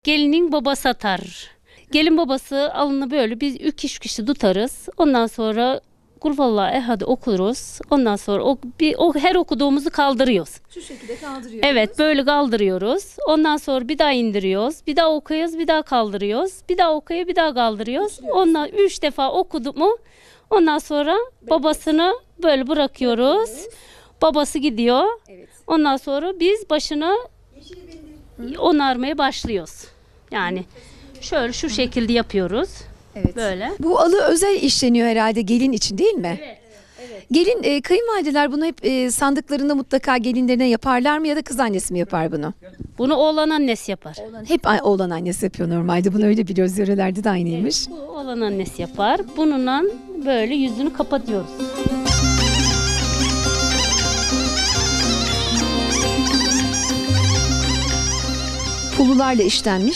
gelinin babası atar. Gelin babası alını böyle biz 3 kişi tutarız. Ondan sonra Kul Vallahu Ehad okuruz. Ondan sonra o her okuduğumuzu kaldırıyoruz. Şu şekilde kaldırıyoruz. Evet, böyle kaldırıyoruz. Ondan sonra bir daha indiriyoruz. Bir daha okuyoruz, bir daha kaldırıyoruz. Bir daha okuyor, bir daha kaldırıyoruz. Ondan 3 defa okuduk mu? Ondan sonra babasını böyle bırakıyoruz. Babası gidiyor. Evet. Ondan sonra biz başına onarmaya başlıyoruz. Yani şöyle şu şekilde yapıyoruz. Evet. Böyle. Bu alı özel işleniyor herhalde gelin için, değil mi? Evet. Gelin, kayınvalideler bunu hep sandıklarında mutlaka gelinlerine yaparlar mı ya da kız annesi mi yapar bunu? Bunu oğlan annesi yapar. Hep oğlan annesi yapıyor normalde. Bunu öyle biliyoruz. Yörelerde de aynıymış. Bu oğlan annesi yapar. Bununla böyle yüzünü kapatıyoruz. Pulularla işlenmiş.